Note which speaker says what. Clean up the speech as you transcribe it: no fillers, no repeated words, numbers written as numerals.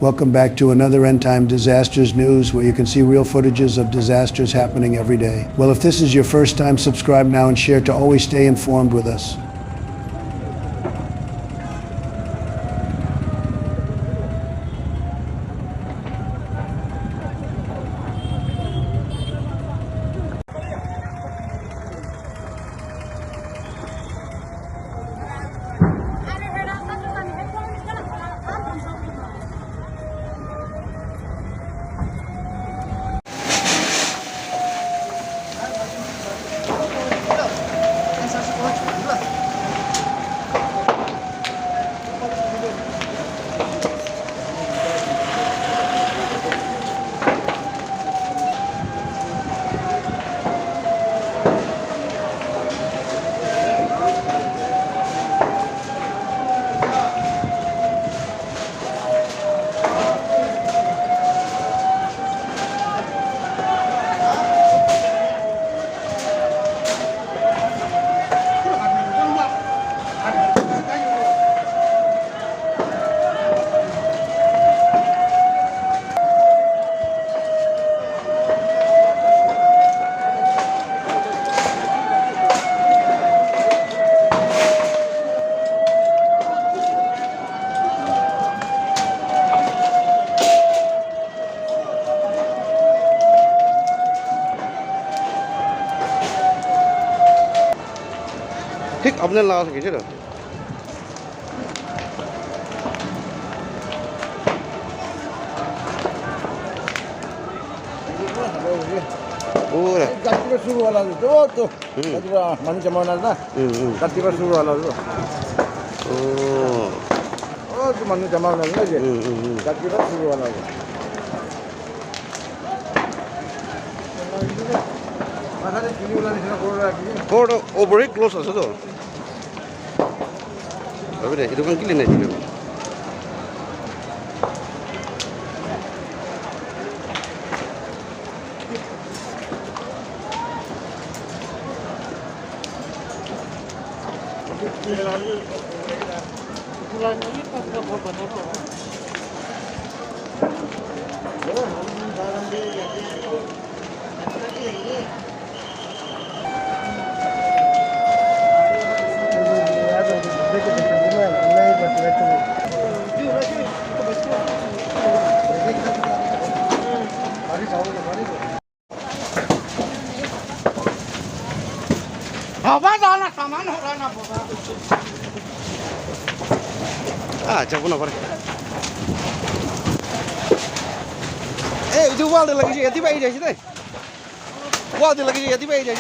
Speaker 1: Welcome back to another End Time Disasters News, where you can see real footages of disasters happening every day. Well, if this is your first time, subscribe now and share to always stay informed with us.
Speaker 2: thích ống lên lao thì chứ được. Oh, dah.
Speaker 3: Katiba suruh ala tu. Katiba manusia mana dah? Katiba suruh ala tu. Oh, tu manusia mana lagi? Katiba suruh ala tu. Mana ni kini ulah ni sana korang lagi.
Speaker 2: Korang over close asal tu. Tapi deh, itu kan kilin aja tu. Ah, jangan pun apa. Itu wal dia lagi je, tiba aja sini. Wal dia lagi je, tiba aja.